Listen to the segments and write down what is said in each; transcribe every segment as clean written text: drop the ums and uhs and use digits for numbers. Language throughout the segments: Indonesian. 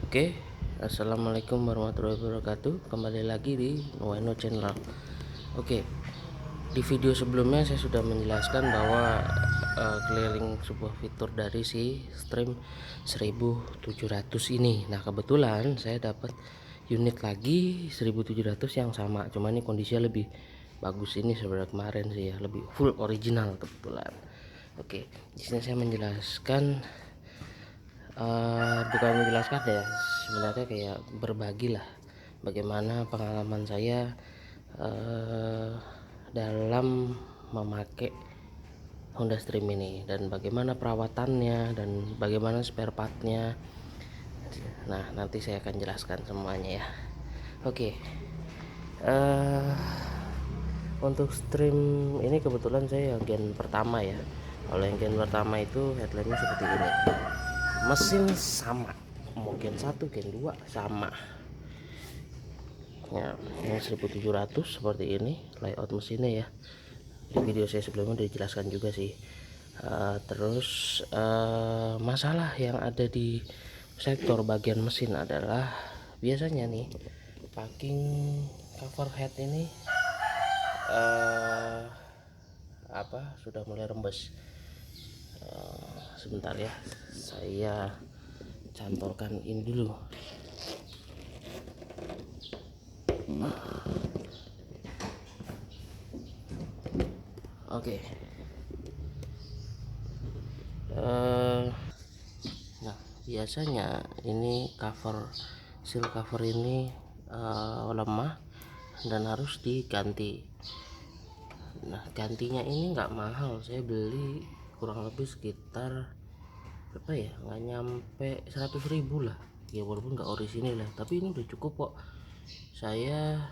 Oke, assalamualaikum warahmatullahi wabarakatuh. Kembali lagi di Nueno Channel. Oke, di video sebelumnya saya sudah menjelaskan bahwa keliling sebuah fitur dari si Stream 1700 ini. Nah, kebetulan saya dapat unit lagi 1700 yang sama, cuma ini kondisinya lebih bagus ini sebenarnya kemarin sih ya, lebih full original kebetulan. Oke, di sini saya menjelaskan bukan menjelaskan ya, sebenarnya kayak berbagi lah bagaimana pengalaman saya dalam memakai Honda Stream ini dan bagaimana perawatannya dan bagaimana spare partnya. Nah, nanti saya akan jelaskan semuanya ya. Oke, eh untuk Stream ini kebetulan saya yang gen pertama ya. Kalau yang gen pertama itu headlampnya seperti ini, mesin sama, mau gen 1 gen 2 sama ya. Ini 1700 seperti ini layout mesinnya ya, di video saya sebelumnya udah dijelaskan juga sih. Terus masalah yang ada di sektor bagian mesin adalah biasanya nih packing cover head ini sudah mulai rembes. Sebentar ya, saya cantorkan ini dulu. Oke. Nah, biasanya ini seal cover ini lemah dan harus diganti. Nah, gantinya ini nggak mahal, saya beli kurang lebih sekitar berapa ya, nggak nyampe 100.000 lah ya, walaupun nggak orisinil lah, tapi ini udah cukup kok. Saya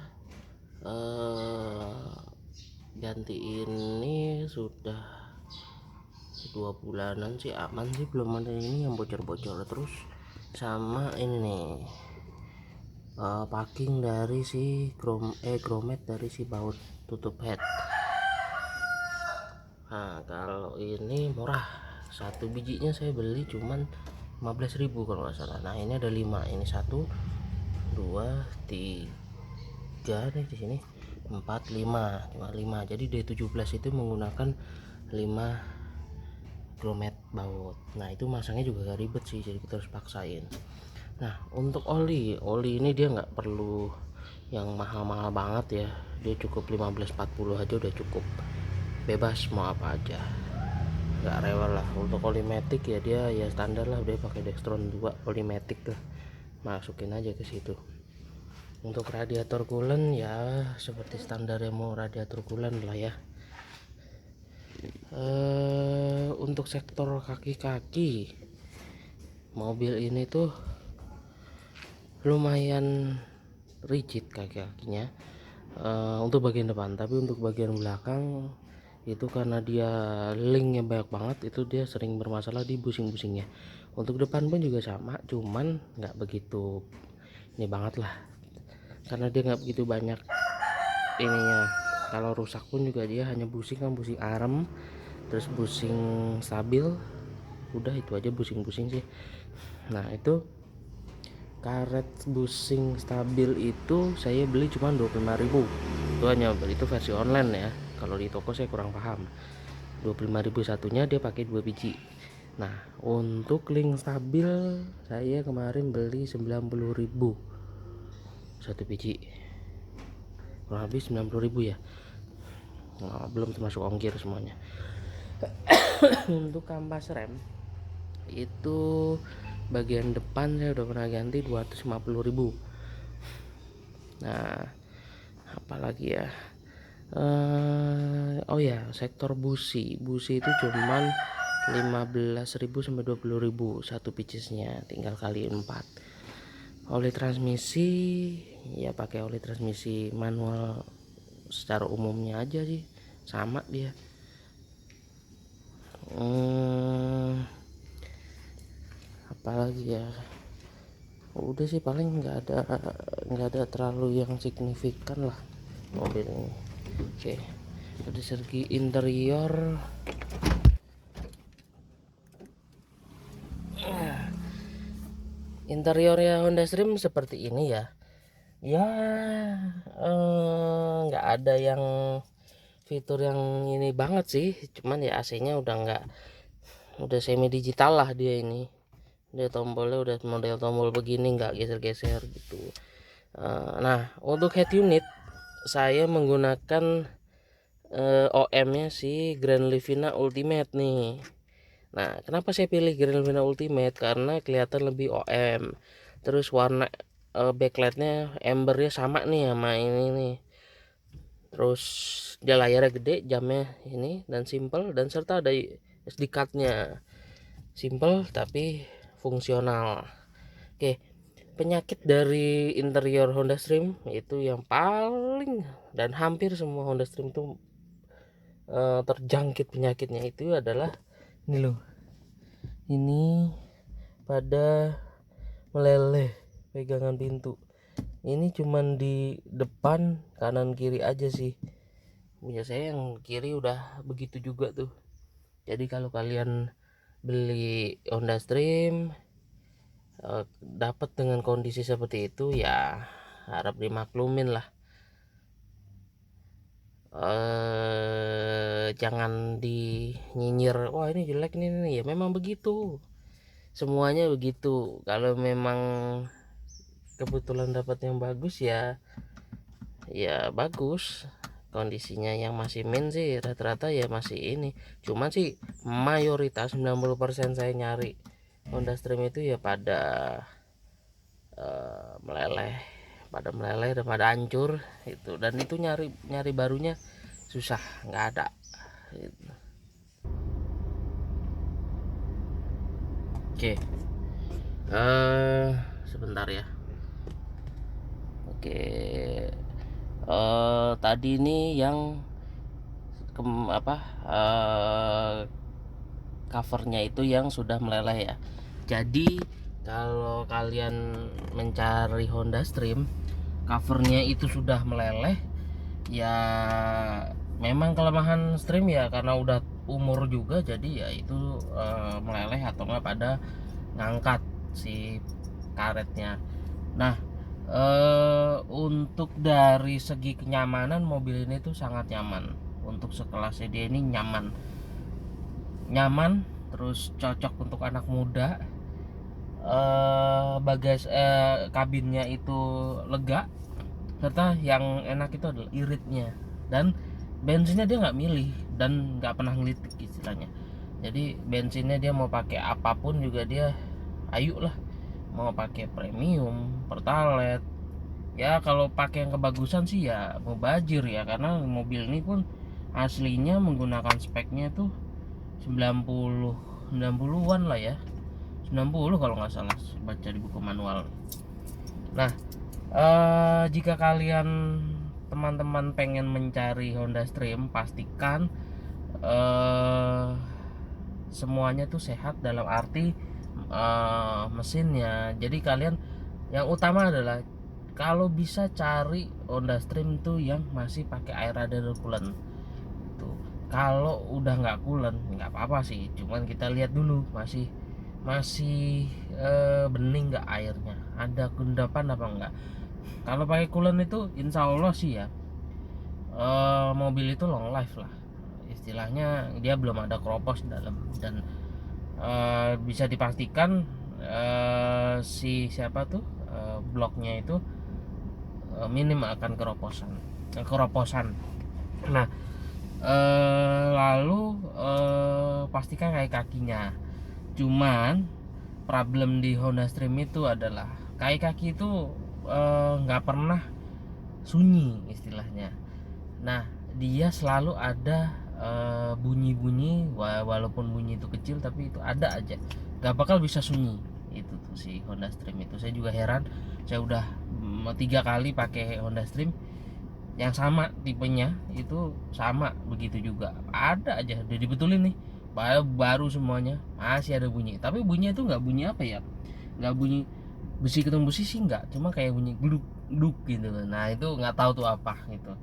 ganti ini sudah 2 bulanan sih, aman sih, belum ada ini yang bocor-bocor. Terus sama ini nih packing dari si grommet dari si baut tutup head. Nah, kalau ini murah, satu bijinya saya beli cuman 15.000 kalau nggak salah. Nah, ini ada 5, ini 1 2 3 nih, di sini 4 5 jadi D17 itu menggunakan 5 grommet baut. Nah, itu masangnya juga gak ribet sih, jadi kita harus paksain. Nah, untuk oli ini dia nggak perlu yang mahal-mahal banget ya, dia cukup 15-40 aja udah cukup, bebas mau apa aja, nggak rewel lah. Untuk oli matic ya dia ya standar lah, dia pakai Dextron 2 oli matic lah, masukin aja ke situ. Untuk radiator coolant ya seperti standar yang mau radiator coolant lah ya. Untuk sektor kaki-kaki mobil ini tuh lumayan rigid kaki-kakinya untuk bagian depan, tapi untuk bagian belakang itu karena dia linknya banyak banget, itu dia sering bermasalah di busing-busingnya. Untuk depan pun juga sama, cuman nggak begitu ini banget lah, karena dia nggak begitu banyak ininya. Kalau rusak pun juga dia hanya busing arem, terus busing stabil, udah itu aja busing sih. Nah, itu karet busing stabil itu saya beli cuma 25.000, itu hanya itu versi online ya. Kalau di toko saya kurang paham. 25.000 satunya, dia pakai 2 biji. Nah, untuk link stabil saya kemarin beli 90.000 satu biji, kurang lebih 90.000 ya. Nah, belum termasuk ongkir semuanya. Untuk kampas rem itu bagian depan saya udah pernah ganti 250.000. Nah, apalagi ya, oh ya, sektor busi itu cuman 15.000 sampai 20.000 satu piecesnya, tinggal kali 4. Oli transmisi ya pakai oli transmisi manual secara umumnya aja sih, sama dia. Apalagi ya, udah sih, paling nggak ada terlalu yang signifikan lah mobil ini. Oke, dari segi interior Interiornya Honda Stream seperti ini ya. Ya, nggak ada yang fitur yang ini banget sih. Cuman ya AC-nya udah semi digital lah dia ini. Dia tombolnya udah model tombol begini, nggak geser-geser gitu. Nah, untuk head unit saya menggunakan OM-nya si Grand Livina Ultimate nih. Nah, kenapa saya pilih Grand Livina Ultimate? Karena kelihatan lebih OM. Terus warna backlightnya embernya sama nih sama ini nih. Terus dia layarnya gede, jamnya ini dan simple, dan serta ada SD card-nya. Simple tapi fungsional. Oke, penyakit dari interior Honda Stream itu yang paling dan hampir semua Honda Stream itu terjangkit penyakitnya itu adalah ini loh. Ini pada meleleh pegangan pintu. Ini cuman di depan, kanan kiri aja sih. Punya saya yang kiri udah begitu juga tuh. Jadi kalau kalian beli Honda Stream dapat dengan kondisi seperti itu ya harap dimaklumin lah. Jangan dinyinyir, wah ini jelek nih, ya memang begitu, semuanya begitu. Kalau memang kebetulan dapat yang bagus ya bagus. Kondisinya yang masih min sih rata-rata ya masih ini, cuman sih mayoritas 90% saya nyari Honda Stream itu ya pada meleleh dan pada hancur itu, dan itu nyari barunya susah, nggak ada gitu. Oke, sebentar ya. Oke, tadi ini yang covernya itu yang sudah meleleh ya. Jadi kalau kalian mencari Honda Stream covernya itu sudah meleleh ya, memang kelemahan Stream ya, karena udah umur juga, jadi ya itu meleleh atau enggak pada ngangkat si karetnya. Nah, untuk dari segi kenyamanan mobil ini tuh sangat nyaman. Untuk sekelas dia ini nyaman, terus cocok untuk anak muda. Kabinnya itu lega, serta yang enak itu adalah iritnya, dan bensinnya dia nggak milih dan nggak pernah ngelitik istilahnya. Jadi bensinnya dia mau pakai apapun juga dia ayo lah, mau pakai premium, pertalite ya. Kalau pakai yang kebagusan sih ya mubazir ya, karena mobil ini pun aslinya menggunakan speknya tuh 90-an lah ya, 90 kalau nggak salah baca di buku manual. Nah, jika kalian teman-teman pengen mencari Honda Stream, pastikan semuanya tuh sehat dalam arti mesinnya. Jadi kalian yang utama adalah kalau bisa cari Honda Stream tuh yang masih pakai air radiator coolant tuh. Kalau udah nggak coolant nggak apa-apa sih, cuman kita lihat dulu masih bening nggak airnya, ada kundapan apa enggak. Kalau pakai coolant itu insya Allah sih ya mobil itu long life lah istilahnya, dia belum ada keropos dalam, dan bisa dipastikan si siapa tuh bloknya itu minim akan keroposan. Nah, lalu pastikan kakinya. Cuman problem di Honda Stream itu adalah kaki itu nggak pernah sunyi istilahnya. Nah, dia selalu ada bunyi-bunyi, walaupun bunyi itu kecil tapi itu ada aja, nggak bakal bisa sunyi. Itu tuh si Honda Stream itu, saya juga heran. Saya udah 3 kali pakai Honda Stream yang sama tipenya, itu sama begitu juga, ada aja udah dibetulin nih baru semuanya masih ada bunyi, tapi bunyinya itu nggak bunyi apa ya, nggak bunyi besi ketemu besi sih, nggak, cuma kayak bunyi gluk gluk gitu. Nah itu nggak tahu tuh apa gitu.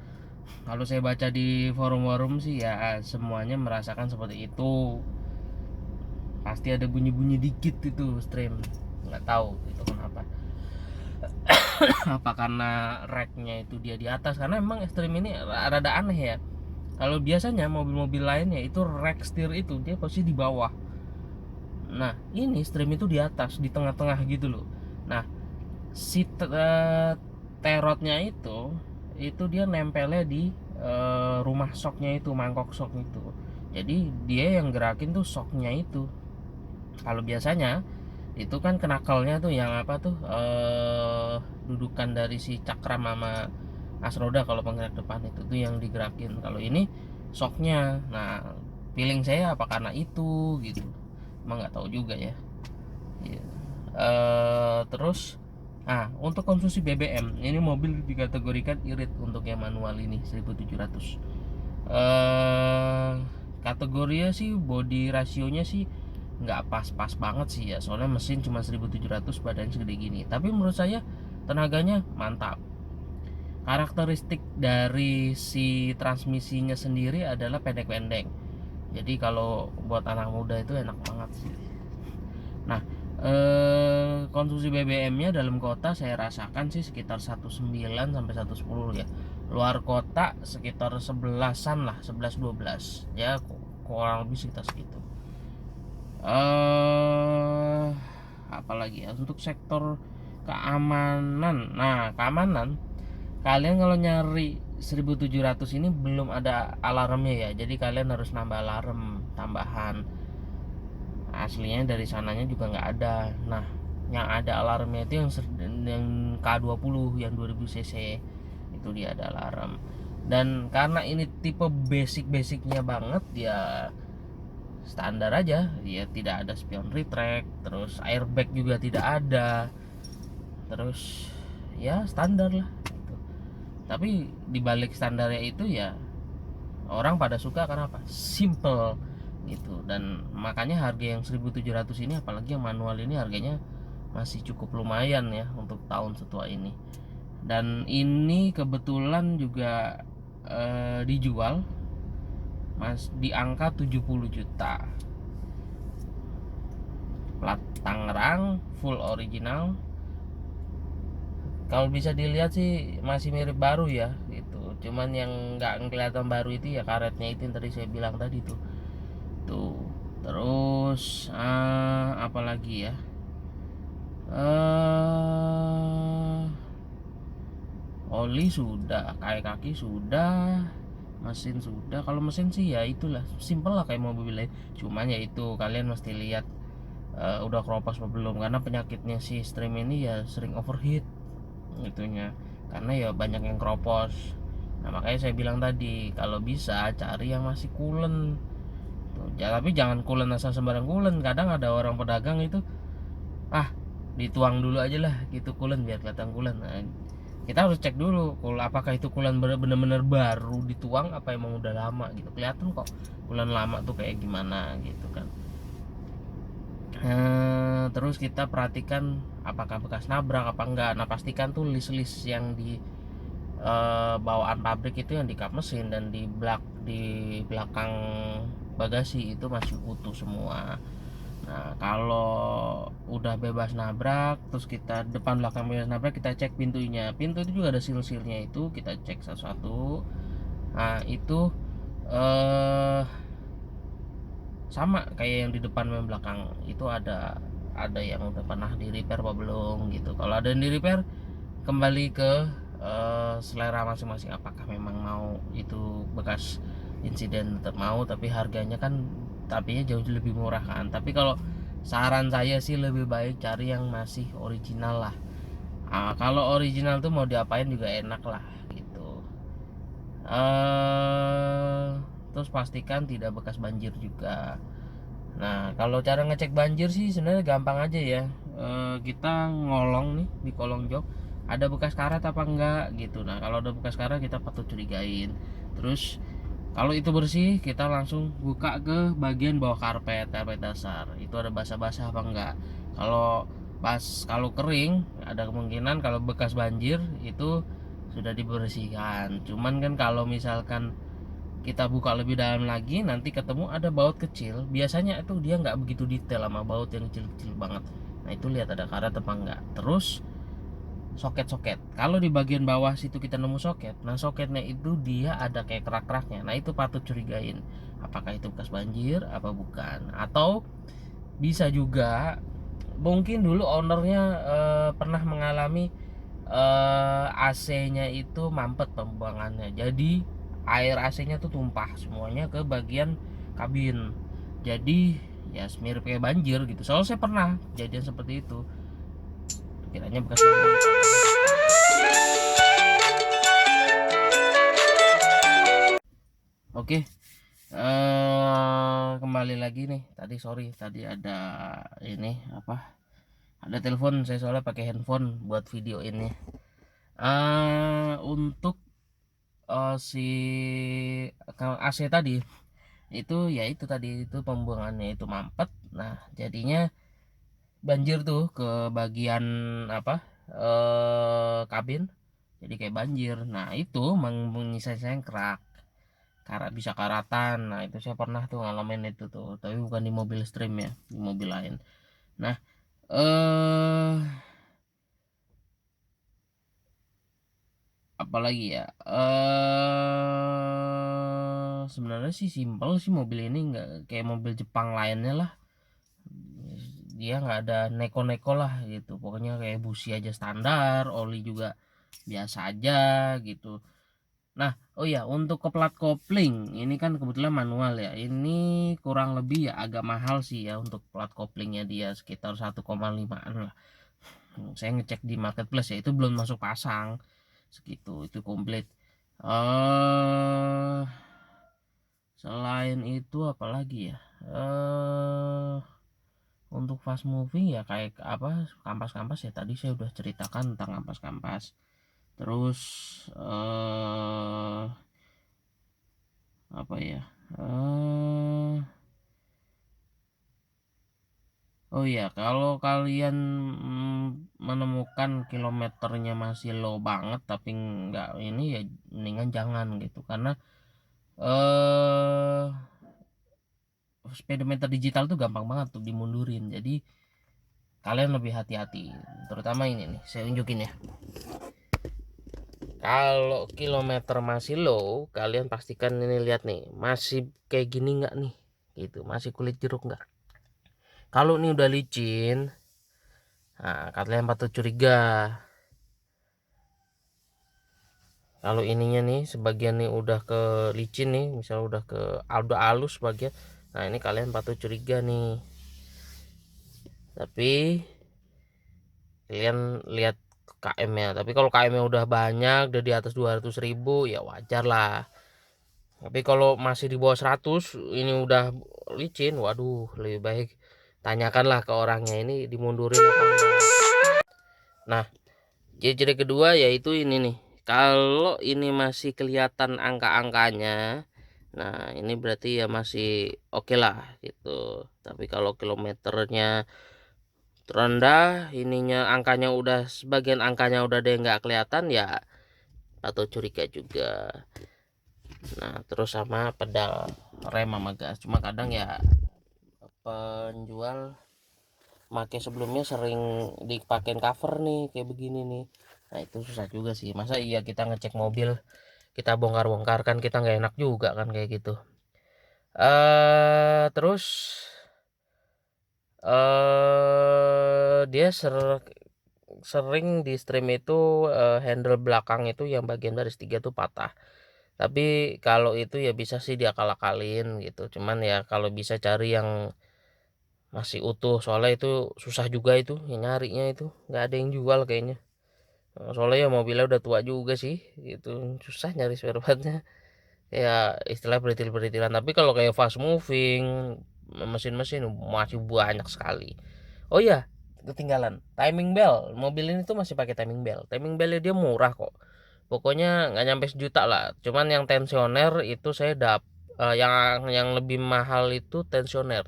Kalau saya baca di forum-forum sih ya semuanya merasakan seperti itu, pasti ada bunyi-bunyi dikit itu Stream. nggak tahu itu kenapa. Apa karena racknya itu dia di atas, karena emang Extreme ini rada aneh ya. Kalau biasanya mobil-mobil lainnya itu rack setir itu dia posisi di bawah. Nah ini Extreme itu di atas, di tengah-tengah gitu loh. Nah si terotnya itu dia nempelnya di rumah shocknya itu, mangkok shock itu. Jadi dia yang gerakin tuh shocknya itu. Kalau biasanya itu kan kenakalnya tuh yang apa tuh dudukan dari si cakram sama as roda, kalau penggerak depan itu tuh yang digerakin. Kalau ini shocknya. Nah feeling saya apa karena itu gitu, emang nggak tahu juga ya. Terus untuk konsumsi BBM ini mobil dikategorikan irit untuk yang manual ini 1700. Kategorinya sih body rasionya sih nggak pas-pas banget sih ya, soalnya mesin cuma 1700 badan segede gini, tapi menurut saya tenaganya mantap. Karakteristik dari si transmisinya sendiri adalah pendek-pendek, jadi kalau buat anak muda itu enak banget sih. Nah konsumsi BBM-nya dalam kota saya rasakan sih sekitar 19 sampai 110 ya. Luar kota sekitar 11-an lah, 11-12 ya, kurang lebih sekitar segitu. Apalagi ya untuk sektor keamanan. Nah keamanan, kalian kalau nyari 1700 ini belum ada alarmnya ya, jadi kalian harus nambah alarm tambahan. Aslinya dari sananya juga nggak ada. Nah yang ada alarmnya itu yang K20 yang 2000 cc itu dia ada alarm. Dan karena ini tipe basicnya banget ya, standar aja ya, tidak ada spion retract, terus airbag juga tidak ada, terus ya standar lah gitu. Tapi dibalik standarnya itu ya orang pada suka karena apa, simple gitu. Dan makanya harga yang 1700 ini, apalagi yang manual ini, harganya masih cukup lumayan ya untuk tahun setua ini. Dan ini kebetulan juga dijual di angka 70 juta. Plat Tangerang, full original. Kalau bisa dilihat sih masih mirip baru ya gitu. Cuman yang nggak kelihatan baru itu ya karetnya itu yang tadi saya bilang tadi tuh. Terus apa lagi ya? Oli sudah, kaki sudah, mesin sudah. Kalau mesin sih ya itulah, simple lah kayak mobil lain. Cuman ya itu kalian mesti lihat udah keropos apa belum, karena penyakitnya si Stream ini ya sering overheat itunya, karena ya banyak yang keropos. Nah makanya saya bilang tadi kalau bisa cari yang masih coolant tuh. Tapi jangan coolant asal sembarang coolant. Kadang ada orang pedagang itu dituang dulu aja lah gitu coolant biar kelihatan coolant. Nah, kita harus cek dulu kalau apakah itu coolant bener-bener baru dituang apa emang udah lama gitu. Kelihatan kok coolant lama tuh kayak gimana gitu kan. Terus kita perhatikan apakah bekas nabrak apa enggak. Nah pastikan tuh list-list yang di bawaan pabrik itu yang di kap mesin dan di belakang bagasi itu masih utuh semua. Nah kalau udah bebas nabrak, terus kita depan belakang bebas nabrak, kita cek pintunya. Pintu itu juga ada seal-sealnya, itu kita cek satu-satu. Nah itu sama kayak yang di depan dan belakang itu ada yang udah pernah di repair apa belum gitu. Kalau ada yang di repair, kembali ke selera masing-masing, apakah memang mau itu bekas insiden tetap mau, tapi harganya kan jauh lebih murah kan. Tapi kalau saran saya sih lebih baik cari yang masih original lah. Kalau original tuh mau diapain juga enak lah gitu. Terus pastikan tidak bekas banjir juga. Nah kalau cara ngecek banjir sih sebenarnya gampang aja ya. Kita ngolong nih di kolong jok, ada bekas karat apa enggak gitu. Nah kalau ada bekas karat kita patut curigain. Terus kalau itu bersih, kita langsung buka ke bagian bawah karpet dasar. Itu ada basah-basah apa enggak. Kalau kering, ada kemungkinan kalau bekas banjir itu sudah dibersihkan. Cuman kan kalau misalkan kita buka lebih dalam lagi, nanti ketemu ada baut kecil. Biasanya itu dia nggak begitu detail sama baut yang kecil-kecil banget. Nah itu lihat ada karat apa enggak. Terus soket-soket, kalau di bagian bawah situ kita nemu soket, nah soketnya itu dia ada kayak kerak-keraknya, nah itu patut curigain apakah itu bekas banjir apa bukan. Atau bisa juga mungkin dulu ownernya pernah mengalami AC-nya itu mampet pembuangannya, jadi air AC-nya tuh tumpah semuanya ke bagian kabin, jadi ya mirip kayak banjir gitu. Soalnya saya pernah kejadian seperti itu, kiranya bekas banjir. Oke, kembali lagi nih. Tadi sorry, tadi ada ini apa? Ada telepon, saya soalnya pakai handphone buat video ini. Untuk si AC tadi itu ya itu tadi itu pembuangannya itu mampet. Nah, jadinya banjir tuh ke bagian apa? Kabin. Jadi kayak banjir. Nah, itu menyisakan kerak. Bisa karatan. Nah itu saya pernah tuh ngalamin itu tuh, tapi bukan di mobil stream ya, di mobil lain. Nah eh apalagi ya, sebenarnya sih simpel sih mobil ini, nggak kayak mobil Jepang lainnya lah. Dia nggak ada neko-neko lah gitu, pokoknya kayak busi aja standar, oli juga biasa aja gitu. Nah, oh ya, untuk ke plat kopling ini kan kebetulan manual ya. Ini kurang lebih ya agak mahal sih ya untuk plat koplingnya, dia sekitar 1,5-an lah. Saya ngecek di marketplace ya, itu belum masuk pasang. Segitu, itu komplit. Eh selain itu apalagi ya? Untuk fast moving ya kayak apa, kampas-kampas ya tadi saya udah ceritakan tentang kampas-kampas. Terus apa ya? eh oh ya, kalau kalian menemukan kilometernya masih low banget tapi nggak ini ya, mendingan jangan gitu, karena eh speedometer digital tuh gampang banget tuh dimundurin. Jadi kalian lebih hati-hati, terutama ini nih saya unjukin ya. Kalau kilometer masih low, kalian pastikan ini, lihat nih masih kayak gini nggak nih, gitu, masih kulit jeruk nggak. Kalau ini udah licin, nah kalian patut curiga. Kalau ininya nih sebagian nih udah ke licin nih, misal udah ke udah halus bagian, nah ini kalian patut curiga nih. Tapi kalian lihat KM nya, tapi kalau KM nya udah banyak, udah di atas 200.000 ya wajar lah. Tapi kalau masih di bawah 100, ini udah licin, waduh lebih baik tanyakanlah ke orangnya ini dimundurin apa enggak. Nah, ciri-ciri kedua yaitu ini nih, kalau ini masih kelihatan angka-angkanya, nah ini berarti ya masih oke lah gitu. Tapi kalau kilometernya rendah, ininya angkanya udah, sebagian angkanya udah deh nggak kelihatan ya, atau curiga juga. Nah terus sama pedal rem sama gas, cuma kadang ya penjual make sebelumnya sering dipakein cover nih kayak begini nih. Nah itu susah juga sih, masa iya kita ngecek mobil kita bongkar-bongkar, kan kita nggak enak juga kan kayak gitu. Terus dia sering di stream itu handle belakang itu yang bagian baris 3 tuh patah. Tapi kalau itu ya bisa sih dia akalin gitu, cuman ya kalau bisa cari yang masih utuh, soalnya itu susah juga itu ya, nyarinya itu nggak ada yang jual kayaknya. Soalnya ya mobilnya udah tua juga sih gitu, susah nyari spare partnya, kayak istilah beritil-beritilan. Tapi kalau kayak fast moving, mesin-mesin masih banyak sekali. Oh iya, ketinggalan timing bell. Mobil ini tuh masih pakai timing bell. Timing bellnya dia murah kok, pokoknya nggak nyampe sejuta lah. Cuman yang tensioner itu saya yang lebih mahal itu tensioner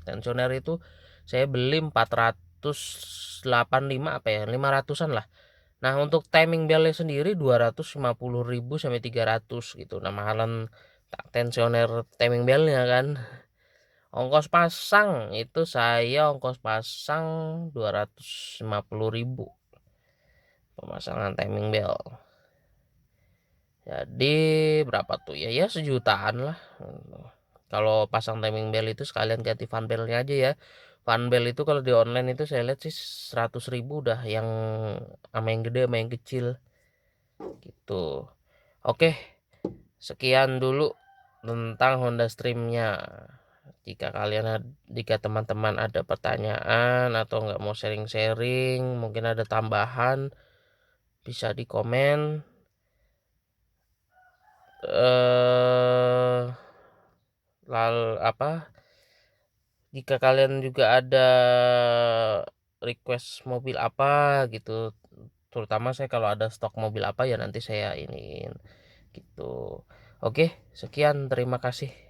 itu saya beli 485 apa ya, 500-an lah. Nah untuk timing belnya sendiri 250.000 sampai 300 gitu. Nah mahalan tensioner timing belnya kan. Ongkos pasang itu saya ongkos pasang 250.000 pemasangan timing bell. Jadi berapa tuh ya? Ya sejutaan lah. Kalau pasang timing bell itu sekalian ganti fan bellnya aja ya. Fan bell itu kalau di online itu saya lihat sih 100.000 udah, yang sama yang gede sama yang kecil gitu. Oke, sekian dulu tentang Honda Streamnya. Jika teman-teman ada pertanyaan atau nggak mau sharing-sharing, mungkin ada tambahan, bisa di komen. Lalu jika kalian juga ada request mobil apa gitu, terutama saya kalau ada stok mobil apa ya nanti saya iniin gitu. Oke, sekian, terima kasih.